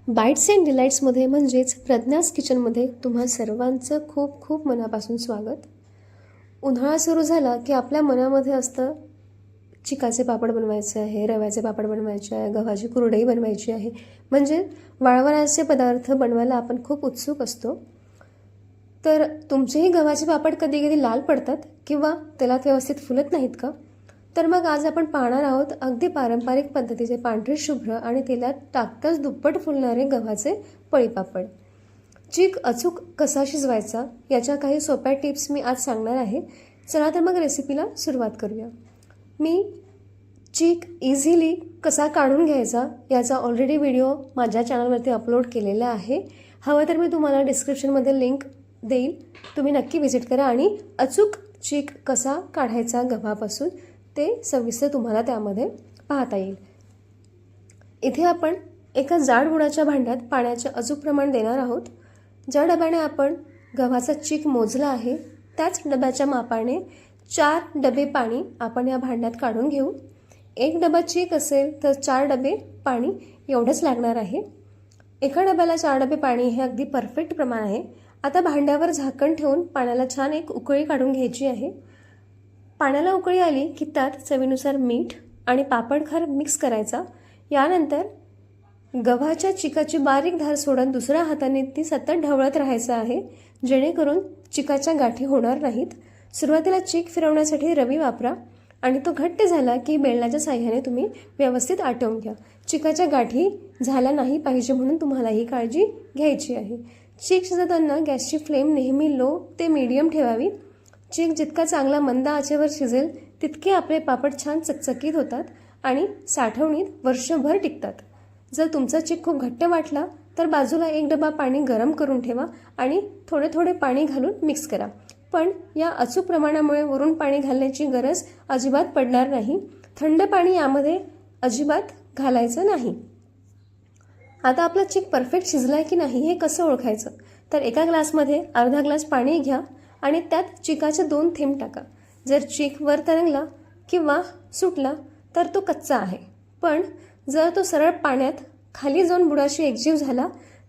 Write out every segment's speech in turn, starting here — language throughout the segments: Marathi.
बाईट्स अँड डिलाईट्समध्ये म्हणजेच प्रज्ञास किचनमध्ये तुम्हा सर्वांचं खूप खूप मनापासून स्वागत. उन्हाळा सुरू झाला की आपल्या मनामध्ये असतं चिकाचे पापड बनवायचे आहे, रव्याचे पापड बनवायचे आहे, गव्हाची कुरडई बनवायची आहे. म्हणजे वाळवणाचे पदार्थ बनवायला आपण खूप उत्सुक असतो. तर तुमचेही गव्हाचे पापड कधी कधी लाल पडतात किंवा तेलात व्यवस्थित फुलत नाहीत का? तर मग आज आपण पाहणार आहोत अगदी पारंपरिक पद्धतीचे पांढरे शुभ्र आणि तेलात टाकताच दुप्पट फुलणारे गव्हाचे पळीपापड. चीक अचूक कसा शिजवायचा याच्या काही सोप्या टिप्स मी आज सांगणार आहे. चला तर मग रेसिपीला सुरुवात करूया. मी चीक इझिली कसा काढून घ्यायचा याचा ऑलरेडी व्हिडिओ माझ्या चॅनलवरती अपलोड केलेला आहे. हवं तर मी तुम्हाला डिस्क्रिप्शनमध्ये लिंक देईल, तुम्ही नक्की व्हिजिट करा आणि अचूक चीक कसा काढायचा गव्हापासून ते सविस्तर तुम्हाला त्यामध्ये पाहता येईल. इथे आपण एका जाड बुडाच्या भांड्यात पाण्याचे अचूक प्रमाण देणार आहोत. ज्या डब्याने आपण गव्हाचा चीक मोजला आहे त्याच डब्याच्या मापाने 4 डबे पाणी आपण या भांड्यात काढून घेऊ. 1 डबा चीक असेल तर 4 डबे पाणी एवढंच लागणार आहे. एका डब्याला 4 डबे पाणी हे अगदी परफेक्ट प्रमाण आहे. आता भांड्यावर झाकण ठेवून पाण्याला छान एक उकळी काढून घ्यायची आहे. पाण्याला उकळी आली की त्यात चवीनुसार मीठ आणि पापडखार मिक्स करायचा. यानंतर गव्हाच्या चिकाची बारीक धार सोडून दुसऱ्या हाताने ती सतत ढवळत राहायचं आहे, जेणेकरून चिकाच्या गाठी होणार नाहीत. सुरुवातीला चीक फिरवण्यासाठी रवी वापरा आणि तो घट्ट झाला की बेलण्याच्या साह्याने तुम्ही व्यवस्थित आटवून घ्या. चिकाच्या गाठी झाल्या नाही पाहिजे म्हणून तुम्हाला ही काळजी घ्यायची आहे. चीक शिजवताना गॅसची फ्लेम नेहमी लो ते मीडियम ठेवावी. चीक जितका चांगला मंद आचेवर शिजेल तितके आपले पापड छान चकचकीत होतात आणि साठवणीत वर्षभर टिकतात. जर तुमचा चीक खूप घट्ट वाटला तर बाजूला 1 डबा पाणी गरम करून ठेवा आणि थोडे थोडे पाणी घालून मिक्स करा. पण या अचूक प्रमाणामुळे वरून पाणी घालण्याची गरज अजिबात पडणार नाही. थंड पाणी यामध्ये अजिबात घालायचं नाही. आता आपला चीक परफेक्ट शिजलाय की नाही हे कसं ओळखायचं? तर एका ग्लासमध्ये अर्धा ग्लास पाणी घ्या आणि त्यात चिकाचे 2 थेंब टाका. जर चीक वर तरंगला किंवा सुटला तर तो कच्चा आहे, पण जर तो सरळ पाण्यात खाली जाऊन बुडाशी एकजीव झाला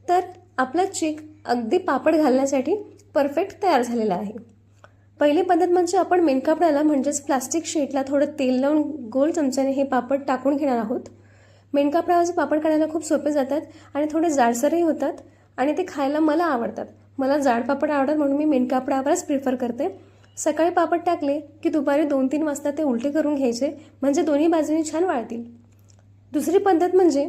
तर आपला चीक अगदी पापड घालण्यासाठी परफेक्ट तयार झालेला आहे. पहिली पद्धत म्हणजे आपण मेणकापडाला म्हणजेच प्लास्टिक शीटला थोडं तेल लावून गोल चमच्याने हे पापड टाकून घेणार आहोत. मेणकापडावरचे पापड काढायला खूप सोपे जातात आणि थोडे जाडसरही होतात आणि ते खायला मला आवडतात. मला जाड पापड आवडतात म्हणून मी मेणकापडावरच प्रिफर करते. सकाळी पापड टाकले की दुपारी 2-3 वाजता ते उलटे करून घ्यायचे, म्हणजे दोन्ही बाजूनी छान वाळतील. दुसरी पद्धत म्हणजे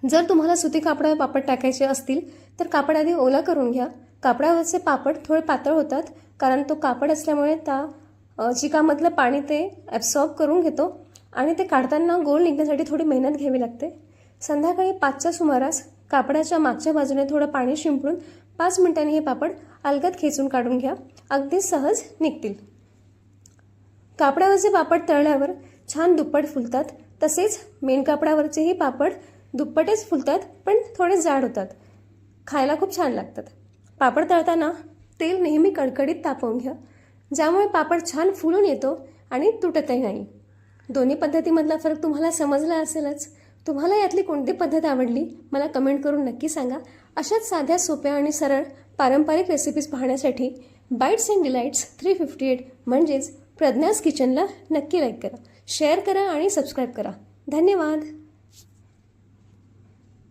जर तुम्हाला सुती कापडावर पापड टाकायचे असतील तर कापड आधी ओला करून घ्या. कापडावरचे पापड थोडे पातळ होतात कारण तो कापड असल्यामुळे त्या चिकामधलं पाणी ते ॲब्सॉर्ब करून घेतो आणि ते काढताना गोल निघण्यासाठी थोडी मेहनत घ्यावी लागते. संध्याकाळी 5च्या सुमारास कापडाच्या मागच्या बाजूने थोडं पाणी शिंपडून 5 मिनिटांनी हे पापड अलगद खेचून काढून घ्या, अगदी सहज निघतील. कापडावरचे पापड तळल्यावर छान दुप्पट फुलतात. तसेच मेणकापडावरचेही पापड दुप्पटेच फुलतात पण थोडे जाड होतात, खायला खूप छान लागतात. पापड तळताना तेल नेहमी कडकडीत तापवून घ्या, ज्यामुळे पापड छान फुलून येतो आणि तुटतही नाही. दोन्ही पद्धतीमधला फरक तुम्हाला समजला असेलच. तुम्हाला यातली कोणती पद्धत आवडली मला कमेंट करून नक्की सांगा. अशाच साध्या सोप्या आणि सरळ पारंपरिक रेसिपीज पाहण्यासाठी बाईट्स अँड डिलाईट्स 358 म्हणजेच प्रज्ञास किचनला नक्की लाईक करा, शेअर करा आणि सबस्क्राईब करा. धन्यवाद.